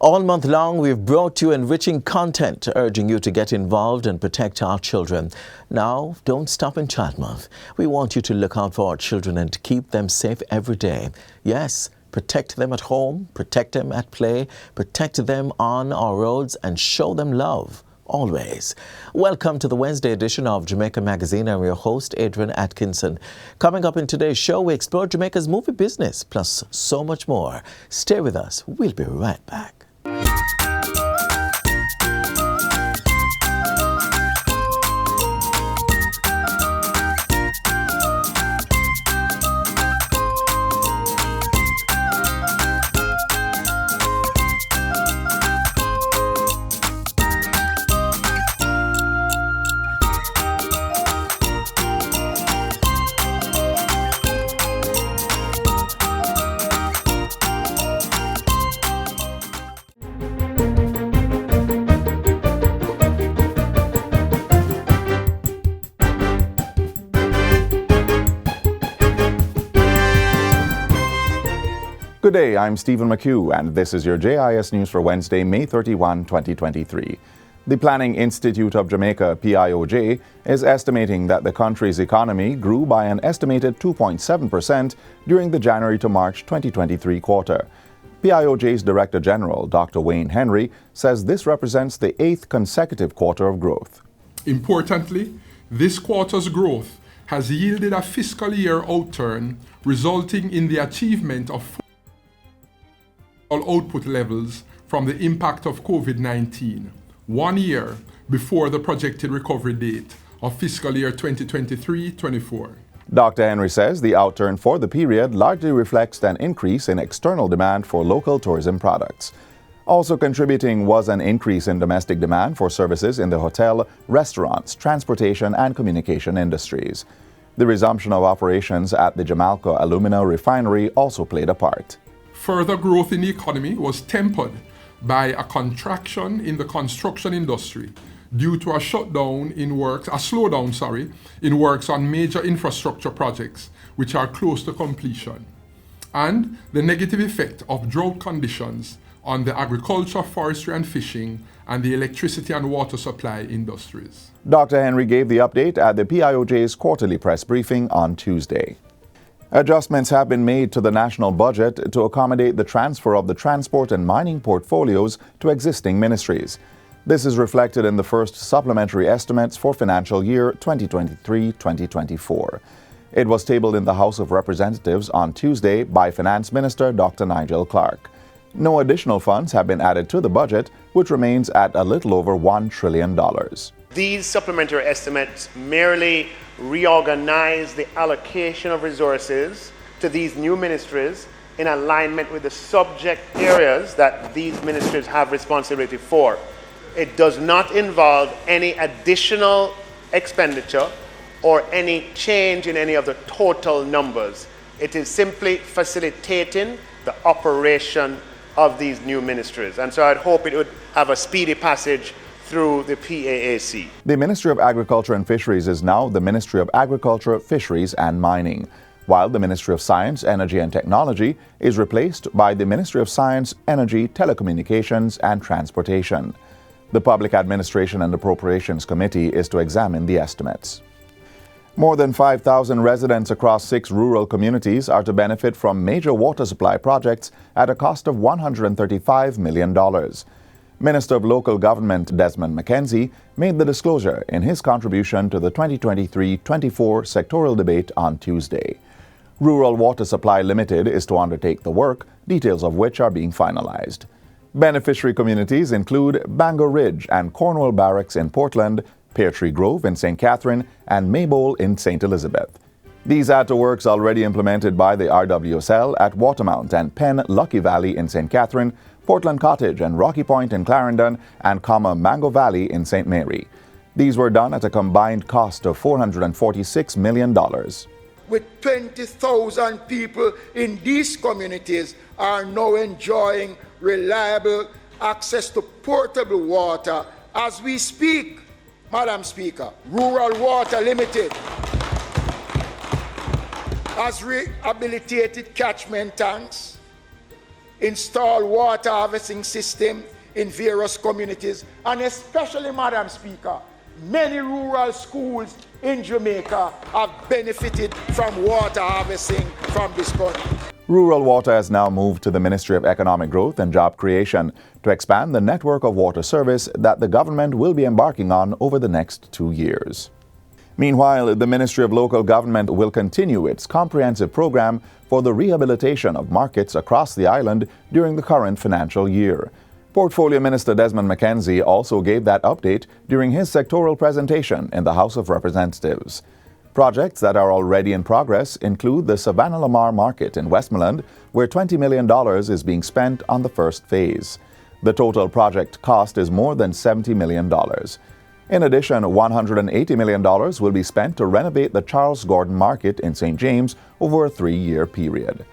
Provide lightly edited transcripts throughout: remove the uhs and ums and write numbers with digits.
All month long, we've brought you enriching content, urging you to get involved and protect our children. Now, don't stop in Child Month. We want you to look out for our children and keep them safe every day. Yes, protect them at home, protect them at play, protect them on our roads, and show them love. Always. Welcome to the Wednesday edition of Jamaica Magazine. I'm your host, Adrian Atkinson. Coming up in today's show, we explore Jamaica's movie business, plus so much more. Stay with us. We'll be right back. Good day, I'm Stephen McHugh, and this is your JIS News for Wednesday, May 31, 2023. The Planning Institute of Jamaica, PIOJ, is estimating that the country's economy grew by an estimated 2.7% during the January to March 2023 quarter. PIOJ's Director General, Dr. Wayne Henry, says this represents the 8th consecutive quarter of growth. Importantly, this quarter's growth has yielded a fiscal year outturn, resulting in the achievement of output levels from the impact of COVID-19, 1 year before the projected recovery date of fiscal year 2023-24. Dr. Henry says the outturn for the period largely reflects an increase in external demand for local tourism products. Also contributing was an increase in domestic demand for services in the hotel, restaurants, transportation, and communication industries. The resumption of operations at the Jamaica Alumina Refinery also played a part. Further growth in the economy was tempered by a contraction in the construction industry due to a slowdown in works on major infrastructure projects which are close to completion, and the negative effect of drought conditions on the agriculture, forestry and fishing, and the electricity and water supply industries. Dr. Henry gave the update at the PIOJ's quarterly press briefing on Tuesday. Adjustments have been made to the national budget to accommodate the transfer of the transport and mining portfolios to existing ministries. This is reflected in the first supplementary estimates for financial year 2023-2024. It was tabled in the House of Representatives on Tuesday by Finance Minister Dr. Nigel Clark. No additional funds have been added to the budget, which remains at a little over $1 trillion. These supplementary estimates merely reorganize the allocation of resources to these new ministries in alignment with the subject areas that these ministries have responsibility for. It does not involve any additional expenditure or any change in any of the total numbers. It is simply facilitating the operation of these new ministries. And so I'd hope it would have a speedy passage through the PAAC. The Ministry of Agriculture and Fisheries is now the Ministry of Agriculture, Fisheries and Mining, while the Ministry of Science, Energy and Technology is replaced by the Ministry of Science, Energy, Telecommunications and Transportation. The Public Administration and Appropriations Committee is to examine the estimates. More than 5,000 residents across 6 rural communities are to benefit from major water supply projects at a cost of $135 million. Minister of Local Government Desmond McKenzie made the disclosure in his contribution to the 2023-24 sectoral debate on Tuesday. Rural Water Supply Limited is to undertake the work, details of which are being finalized. Beneficiary communities include Bangor Ridge and Cornwall Barracks in Portland, Pear Tree Grove in St. Catherine, and Maybole in St. Elizabeth. These add to works already implemented by the RWSL at Watermount and Penn Lucky Valley in St. Catherine, Portland Cottage and Rocky Point in Clarendon, and Mango Valley in St. Mary. These were done at a combined cost of $446 million. With 20,000 people in these communities are now enjoying reliable access to potable water as we speak. Madam Speaker, Rural Water Limited has rehabilitated catchment tanks, install water harvesting system in various communities, and especially, Madam Speaker, many rural schools in Jamaica have benefited from water harvesting from this country. Rural water has now moved to the Ministry of Economic Growth and Job Creation to expand the network of water service that the government will be embarking on over the next 2 years. Meanwhile, the Ministry of Local Government will continue its comprehensive program for the rehabilitation of markets across the island during the current financial year. Portfolio Minister Desmond McKenzie also gave that update during his sectoral presentation in the House of Representatives. Projects that are already in progress include the Savannah Lamar Market in Westmoreland, where $20 million is being spent on the first phase. The total project cost is more than $70 million. In addition, $180 million will be spent to renovate the Charles Gordon Market in St. James over a 3-year period.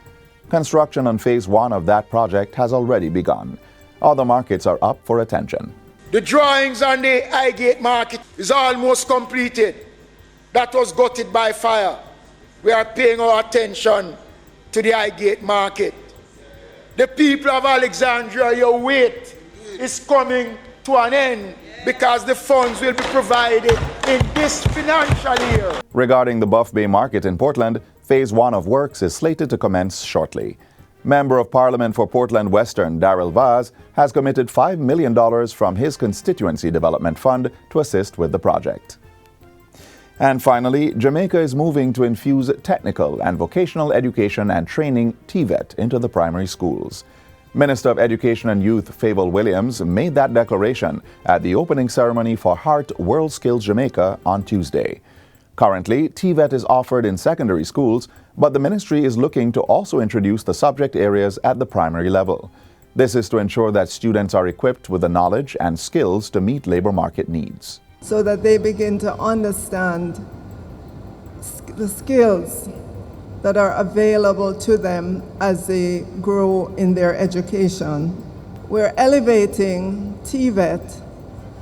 Construction on Phase 1 of that project has already begun. Other markets are up for attention. The drawings on the Highgate Market is almost completed. That was gutted by fire. We are paying our attention to the Highgate Market. The people of Alexandria, your wait is coming to an end because the funds will be provided in this financial year. Regarding the Buff Bay Market in Portland, Phase 1 of works is slated to commence shortly. Member of Parliament for Portland Western, Darrell Vaz, has committed $5 million from his constituency development fund to assist with the project. And finally, Jamaica is moving to infuse technical and vocational education and training (TVET) into the primary schools. Minister of Education and Youth Fable Williams made that declaration at the opening ceremony for Heart World Skills Jamaica on Tuesday. Currently, TVET is offered in secondary schools, but the ministry is looking to also introduce the subject areas at the primary level. This is to ensure that students are equipped with the knowledge and skills to meet labor market needs, so that they begin to understand the skills that are available to them as they grow in their education. We're elevating TVET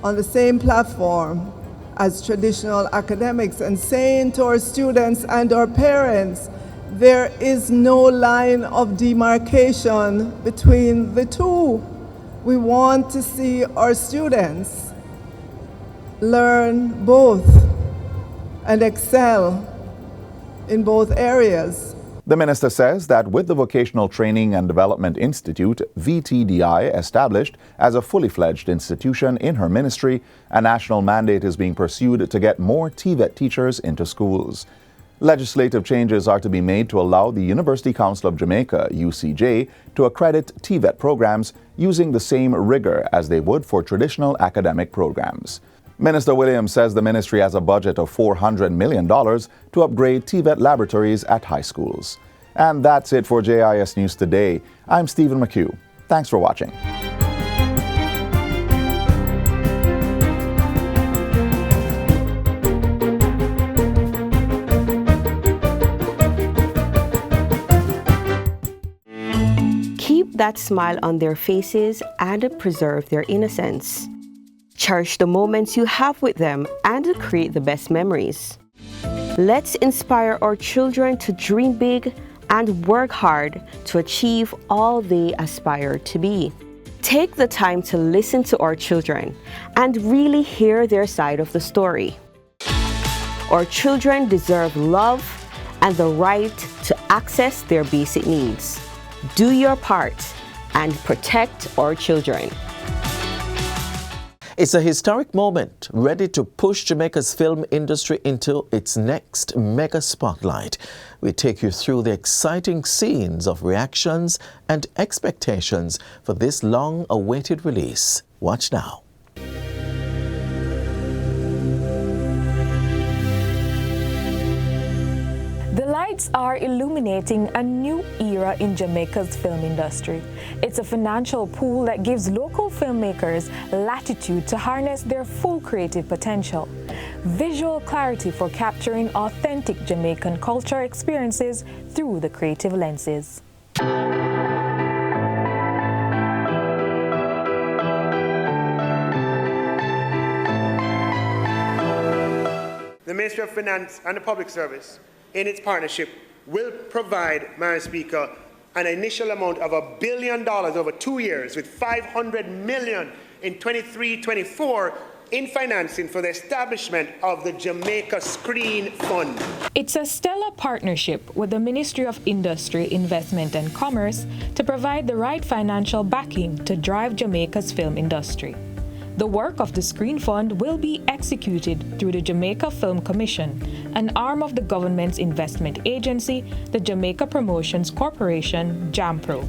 on the same platform as traditional academics and saying to our students and our parents, there is no line of demarcation between the two. We want to see our students learn both and excel in both areas. The minister says that with the Vocational Training and Development Institute, VTDI, established as a fully fledged institution in her ministry, a national mandate is being pursued to get more TVET teachers into schools. Legislative changes are to be made to allow the University Council of Jamaica, UCJ, to accredit TVET programs using the same rigor as they would for traditional academic programs. Minister Williams says the ministry has a budget of $400 million to upgrade TVET laboratories at high schools. And that's it for JIS News Today. I'm Stephen McHugh. Thanks for watching. Keep that smile on their faces and preserve their innocence. Cherish the moments you have with them and create the best memories. Let's inspire our children to dream big and work hard to achieve all they aspire to be. Take the time to listen to our children and really hear their side of the story. Our children deserve love and the right to access their basic needs. Do your part and protect our children. It's a historic moment, ready to push Jamaica's film industry into its next mega spotlight. We take you through the exciting scenes of reactions and expectations for this long-awaited release. Watch now. The lights are illuminating a new era in Jamaica's film industry. It's a financial pool that gives local filmmakers latitude to harness their full creative potential. Visual clarity for capturing authentic Jamaican culture experiences through the creative lenses. The Ministry of Finance and the Public Service, in its partnership, will provide, Madam Speaker, an initial amount of $1 billion over 2 years, with $500 million in 23-24 in financing for the establishment of the Jamaica Screen Fund. It's a stellar partnership with the Ministry of Industry, Investment and Commerce to provide the right financial backing to drive Jamaica's film industry. The work of the Screen Fund will be executed through the Jamaica Film Commission, an arm of the government's investment agency, the Jamaica Promotions Corporation, JAMPRO.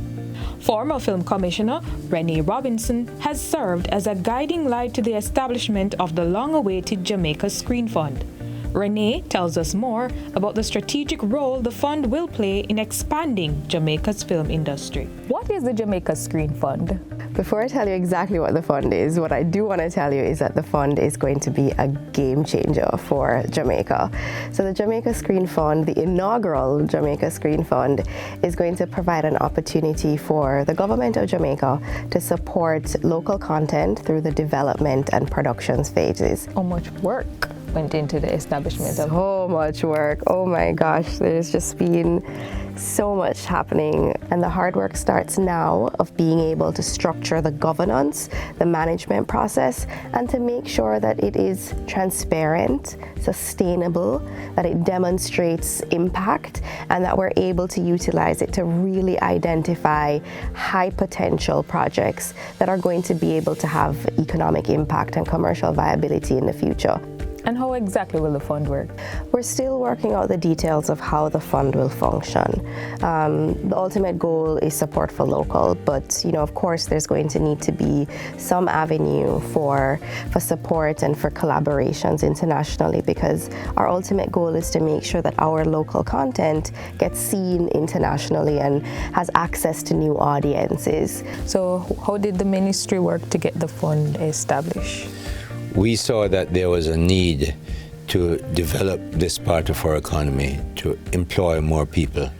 Former Film Commissioner Renee Robinson has served as a guiding light to the establishment of the long-awaited Jamaica Screen Fund. Renee tells us more about the strategic role the fund will play in expanding Jamaica's film industry. What is the Jamaica Screen Fund? Before I tell you exactly what the fund is, what I do want to tell you is that the fund is going to be a game changer for Jamaica. So the Jamaica Screen Fund, the inaugural Jamaica Screen Fund, is going to provide an opportunity for the government of Jamaica to support local content through the development and productions phases. How much work went into the establishment of? So much work. Oh my gosh, there's just been so much happening, and the hard work starts now of being able to structure the governance, the management process, and to make sure that it is transparent, sustainable, that it demonstrates impact, and that we're able to utilize it to really identify high potential projects that are going to be able to have economic impact and commercial viability in the future. And how exactly will the fund work? We're still working out the details of how the fund will function. The ultimate goal is support for local, but of course there's going to need to be some avenue for support and for collaborations internationally, because our ultimate goal is to make sure that our local content gets seen internationally and has access to new audiences. So how did the ministry work to get the fund established? We saw that there was a need to develop this part of our economy, to employ more people,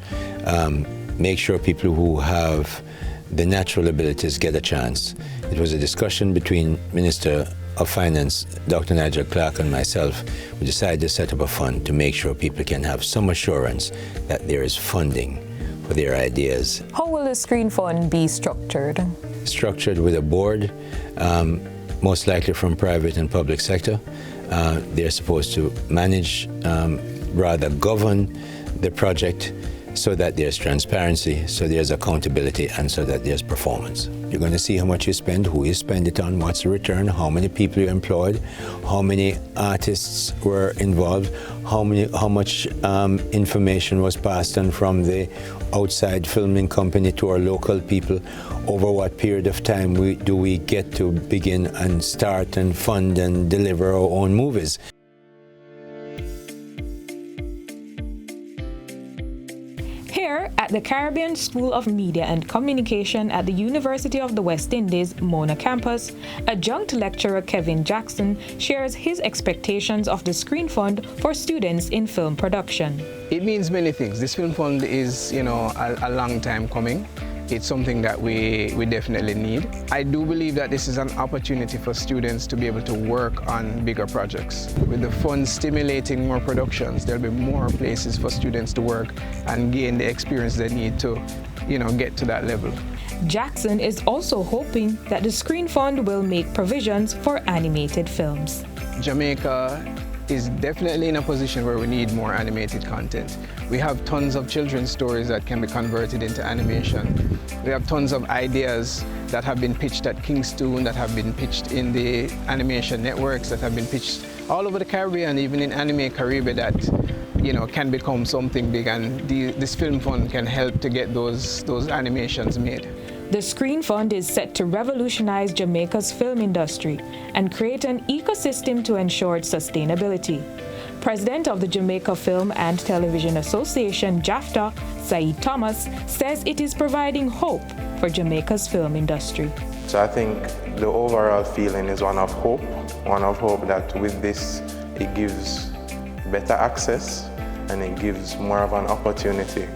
make sure people who have the natural abilities get a chance. It was a discussion between Minister of Finance, Dr. Nigel Clark, and myself. We decided to set up a fund to make sure people can have some assurance that there is funding for their ideas. How will the Screen Fund be structured? Structured with a board, most likely from private and public sector. They're supposed to manage, rather govern the project so that there's transparency, so there's accountability, and so that there's performance. You're going to see how much you spend, who you spend it on, what's the return, how many people you employed, how many artists were involved, how much information was passed on from the outside filming company to our local people, over what period of time do we get to begin and start and fund and deliver our own movies. Here at the Caribbean School of Media and Communication at the University of the West Indies, Mona campus, adjunct lecturer Kevin Jackson shares his expectations of the Screen Fund for students in film production. It means many things. This Film Fund is, a long time coming. It's something that we definitely need. I do believe that this is an opportunity for students to be able to work on bigger projects. With the fund stimulating more productions, there'll be more places for students to work and gain the experience they need to, get to that level. Jackson is also hoping that the Screen Fund will make provisions for animated films. Jamaica is definitely in a position where we need more animated content. We have tons of children's stories that can be converted into animation. We have tons of ideas that have been pitched at Kingston, that have been pitched in the animation networks, that have been pitched all over the Caribbean, even in Anime Caribbean, that can become something big, and this Film Fund can help to get those animations made. The Screen Fund is set to revolutionize Jamaica's film industry and create an ecosystem to ensure its sustainability. President of the Jamaica Film and Television Association, JAFTA, Saeed Thomas, says it is providing hope for Jamaica's film industry. So I think the overall feeling is one of hope that with this it gives better access and it gives more of an opportunity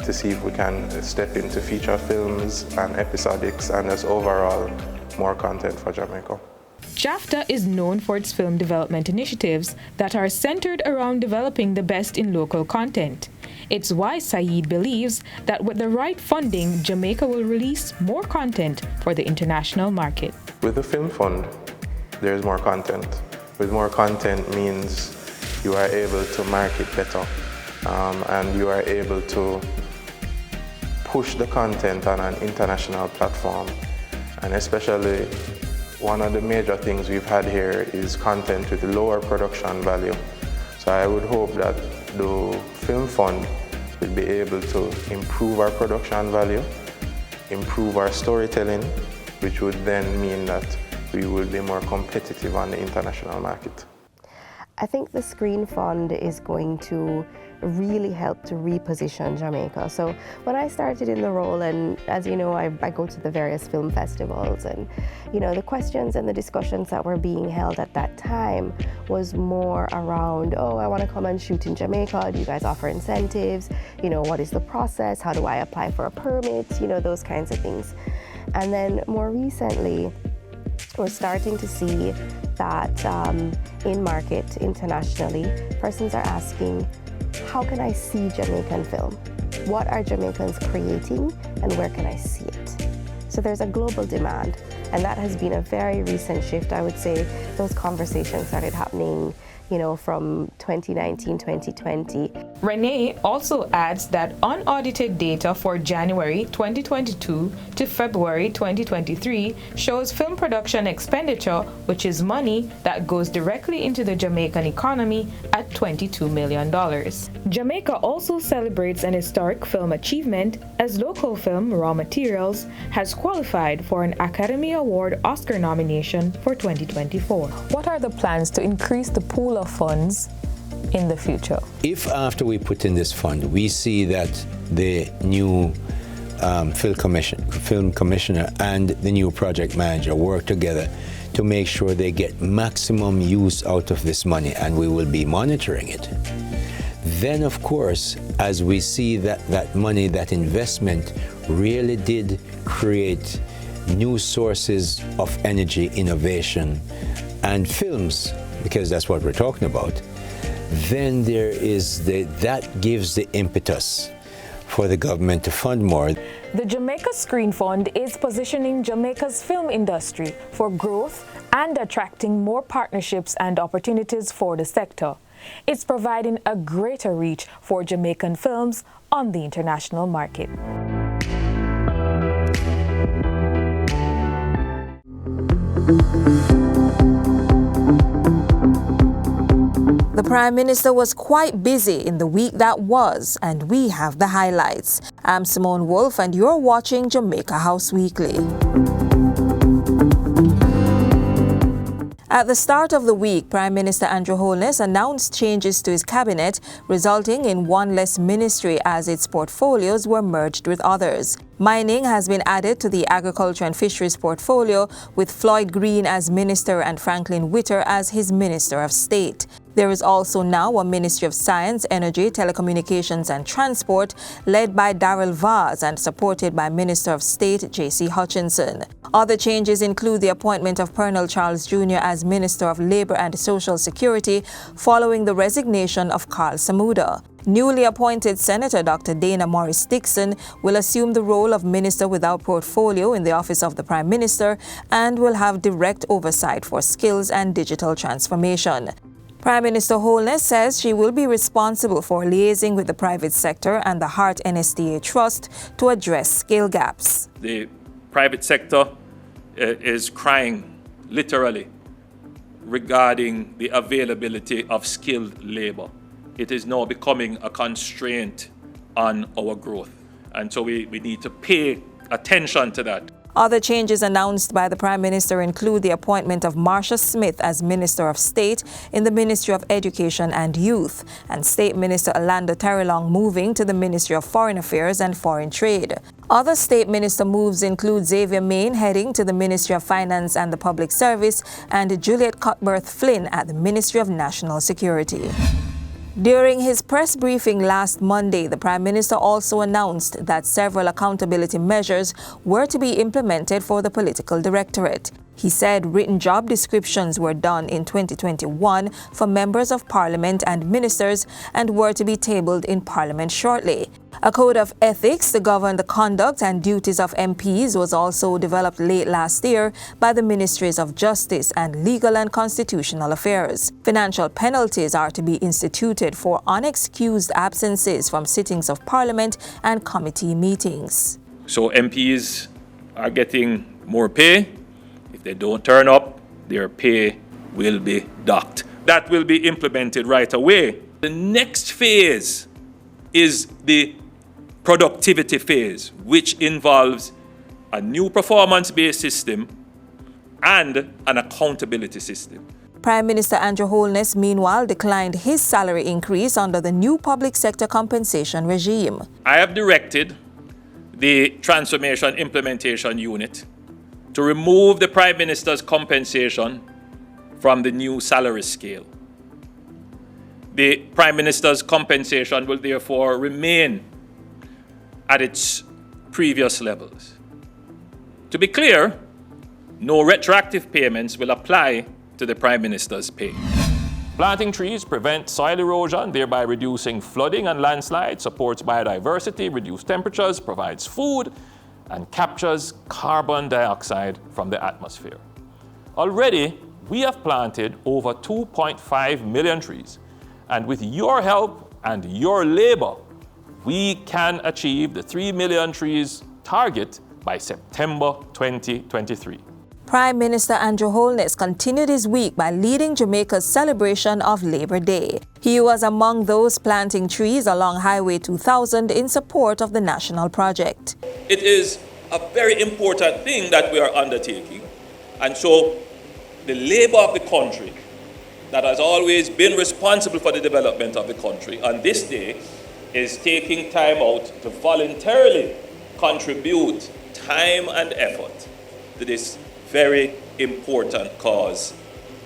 to see if we can step into feature films and episodics and as overall more content for Jamaica. JAFTA is known for its film development initiatives that are centered around developing the best in local content. It's why Saeed believes that with the right funding, Jamaica will release more content for the international market. With the Film Fund, there's more content. With more content means you are able to market better, and you are able to push the content on an international platform. And especially, one of the major things we've had here is content with lower production value. So I would hope that the Film Fund will be able to improve our production value, improve our storytelling, which would then mean that we will be more competitive on the international market. I think the Screen Fund is going to really help to reposition Jamaica. So when I started in the role, and as you know, I go to the various film festivals, and the questions and the discussions that were being held at that time was more around, oh, I want to come and shoot in Jamaica. Do you guys offer incentives? What is the process? How do I apply for a permit? Those kinds of things. And then more recently, we're starting to see that in market internationally, persons are asking, how can I see Jamaican film? What are Jamaicans creating, and where can I see it? So there's a global demand, and that has been a very recent shift. I would say those conversations started happening from 2019, 2020. Renee also adds that unaudited data for January 2022 to February 2023 shows film production expenditure, which is money that goes directly into the Jamaican economy, at $22 million. Jamaica also celebrates an historic film achievement as local film Raw Materials has qualified for an Academy Award Oscar nomination for 2024. What are the plans to increase the pool of funds in the future? If after we put in this fund, we see that the new film commissioner and the new project manager work together to make sure they get maximum use out of this money, and we will be monitoring it, then of course, as we see that money, that investment really did create new sources of energy, innovation, and films, because that's what we're talking about, then that gives the impetus for the government to fund more. The Jamaica Screen Fund is positioning Jamaica's film industry for growth and attracting more partnerships and opportunities for the sector. It's providing a greater reach for Jamaican films on the international market. The Prime Minister was quite busy in the week that was, and we have the highlights. I'm Simone Wolf, and you're watching Jamaica House Weekly. At the start of the week, Prime Minister Andrew Holness announced changes to his cabinet, resulting in one less ministry as its portfolios were merged with others. Mining has been added to the Agriculture and Fisheries portfolio, with Floyd Green as Minister and Franklin Witter as his Minister of State. There is also now a Ministry of Science, Energy, Telecommunications and Transport, led by Darrell Vaz and supported by Minister of State J.C. Hutchinson. Other changes include the appointment of Pernell Charles Jr. as Minister of Labour and Social Security following the resignation of Carl Samuda. Newly appointed Senator Dr. Dana Morris Dixon will assume the role of Minister without Portfolio in the Office of the Prime Minister and will have direct oversight for skills and digital transformation. Prime Minister Holness says she will be responsible for liaising with the private sector and the Heart NSDA Trust to address skill gaps. The private sector is crying, literally, regarding the availability of skilled labor. It is now becoming a constraint on our growth. And so we need to pay attention to that. Other changes announced by the Prime Minister include the appointment of Marsha Smith as Minister of State in the Ministry of Education and Youth, and State Minister Orlando Tarilong moving to the Ministry of Foreign Affairs and Foreign Trade. Other State Minister moves include Xavier Main heading to the Ministry of Finance and the Public Service and Juliet Cuthbert Flynn at the Ministry of National Security. During his press briefing last Monday, the Prime Minister also announced that several accountability measures were to be implemented for the Political Directorate. He said written job descriptions were done in 2021 for members of Parliament and ministers and were to be tabled in Parliament shortly. A code of ethics to govern the conduct and duties of MPs was also developed late last year by the Ministries of Justice and Legal and Constitutional Affairs. Financial penalties are to be instituted for unexcused absences from sittings of Parliament and committee meetings. So MPs are getting more pay. If they don't turn up, their pay will be docked. That will be implemented right away. The next phase is the productivity phase, which involves a new performance-based system and an accountability system. Prime Minister Andrew Holness, meanwhile, declined his salary increase under the new public sector compensation regime. I have directed the Transformation Implementation Unit to remove the Prime Minister's compensation from the new salary scale. The Prime Minister's compensation will therefore remain at its previous levels. To be clear, no retroactive payments will apply to the Prime Minister's pay. Planting trees prevents soil erosion, thereby reducing flooding and landslides, supports biodiversity, reduces temperatures, provides food, and captures carbon dioxide from the atmosphere. Already, we have planted over 2.5 million trees, and with your help and your labor, we can achieve the 3 million trees target by September 2023. Prime Minister Andrew Holness continued his week by leading Jamaica's celebration of Labor Day. He was among those planting trees along Highway 2000 in support of the national project. It is a very important thing that we are undertaking, and so the labor of the country that has always been responsible for the development of the country on this day is taking time out to voluntarily contribute time and effort to this very important cause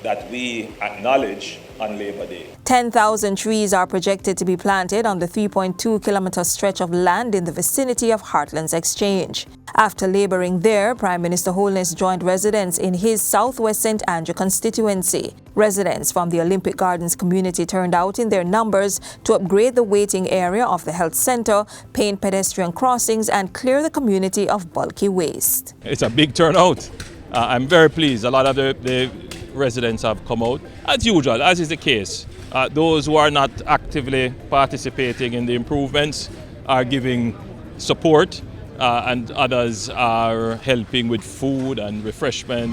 that we acknowledge on Labor Day. 10,000 trees are projected to be planted on the 3.2-kilometer stretch of land in the vicinity of Heartlands Exchange. After laboring there, Prime Minister Holness joined residents in his Southwest St. Andrew constituency. Residents from the Olympic Gardens community turned out in their numbers to upgrade the waiting area of the health center, paint pedestrian crossings, and clear the community of bulky waste. It's a big turnout. I'm very pleased. A lot of the residents have come out. As usual, as is the case, those who are not actively participating in the improvements are giving support, and others are helping with food and refreshment.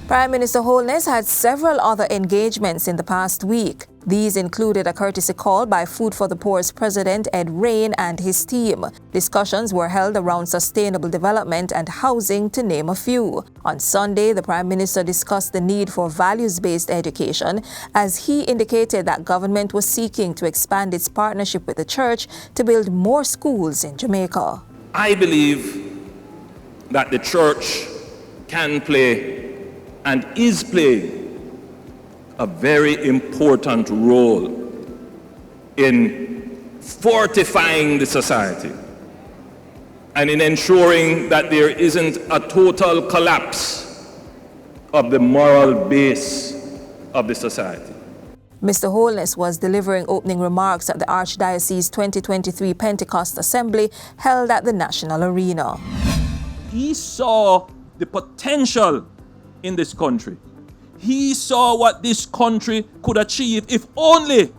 Prime Minister Holness had several other engagements in the past week. These included a courtesy call by Food for the Poor's President Ed Rain and his team. Discussions were held around sustainable development and housing, to name a few. On Sunday, the Prime Minister discussed the need for values-based education, as he indicated that government was seeking to expand its partnership with the church to build more schools in Jamaica. I believe that the church can play and is playing a very important role in fortifying the society and in ensuring that there isn't a total collapse of the moral base of the society. Mr. Holness was delivering opening remarks at the Archdiocese 2023 Pentecost Assembly held at the National Arena. He saw the potential in this country. He saw what this country could achieve if only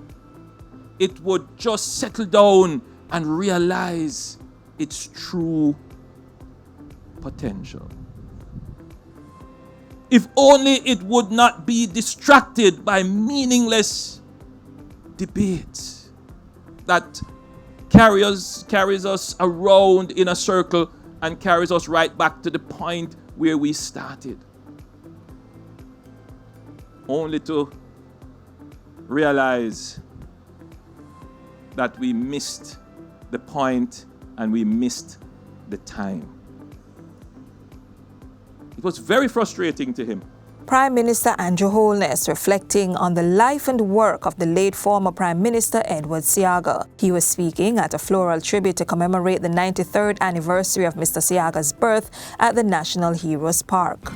it would just settle down and realize its true potential. If only it would not be distracted by meaningless debates that carries us around in a circle and carries us right back to the point where we started, only to realize that we missed the point and we missed the time. It was very frustrating to him. Prime Minister Andrew Holness reflecting on the life and work of the late former Prime Minister Edward Seaga. He was speaking at a floral tribute to commemorate the 93rd anniversary of Mr. Seaga's birth at the National Heroes Park.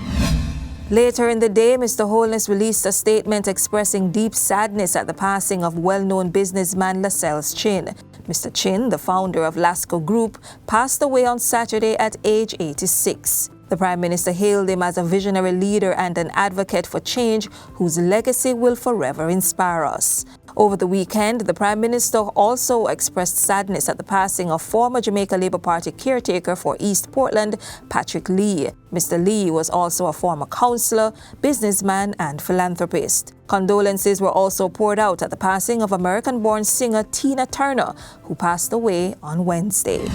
Later in the day, Mr. Holness released a statement expressing deep sadness at the passing of well-known businessman Lascelles Chin. Mr. Chin, the founder of Lasco Group, passed away on Saturday at age 86. The Prime Minister hailed him as a visionary leader and an advocate for change whose legacy will forever inspire us. Over the weekend, the Prime Minister also expressed sadness at the passing of former Jamaica Labour Party caretaker for East Portland, Patrick Lee. Mr. Lee was also a former councillor, businessman and philanthropist. Condolences were also poured out at the passing of American-born singer Tina Turner, who passed away on Wednesday.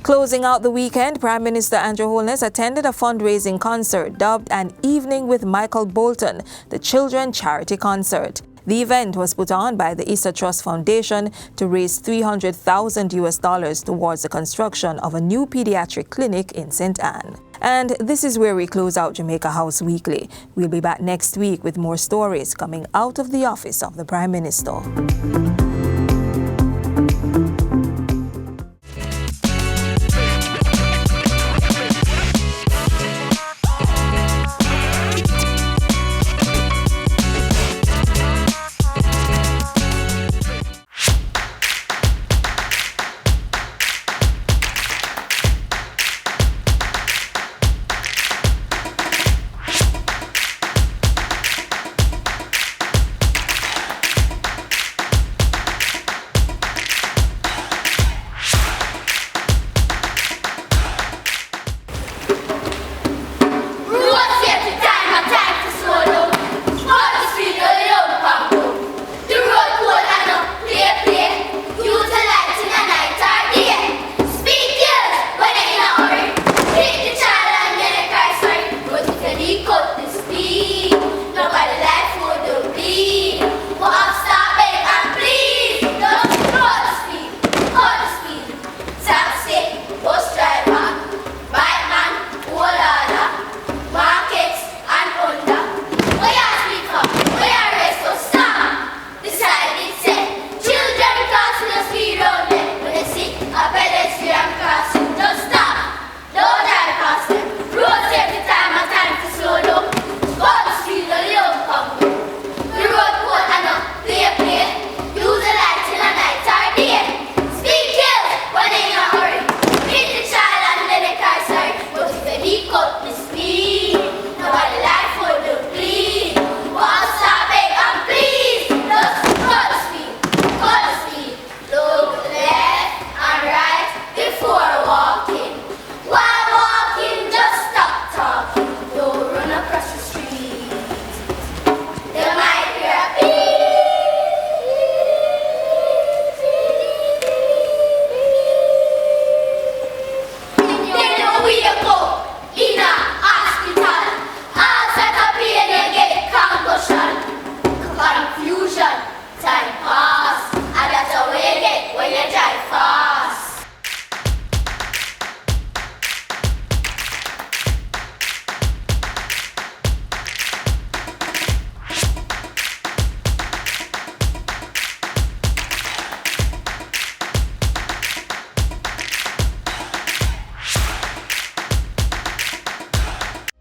Closing out the weekend, Prime Minister Andrew Holness attended a fundraising concert dubbed An Evening with Michael Bolton, the Children Charity Concert. The event was put on by the Issa Trust Foundation to raise $300,000 towards the construction of a new pediatric clinic in St. Anne. And this is where we close out Jamaica House Weekly. We'll be back next week with more stories coming out of the office of the Prime Minister.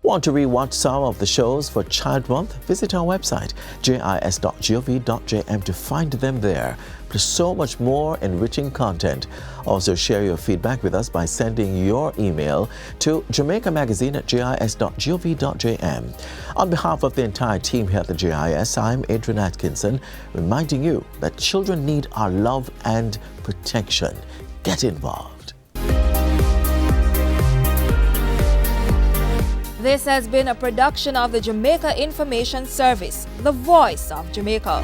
Want to rewatch some of the shows for Child Month? Visit our website, jis.gov.jm, to find them there. There's so much more enriching content. Also, share your feedback with us by sending your email to jamaicamagazine@jis.gov.jm. On behalf of the entire team here at the JIS, I'm Adrian Atkinson, reminding you that children need our love and protection. Get involved. This has been a production of the Jamaica Information Service, the voice of Jamaica.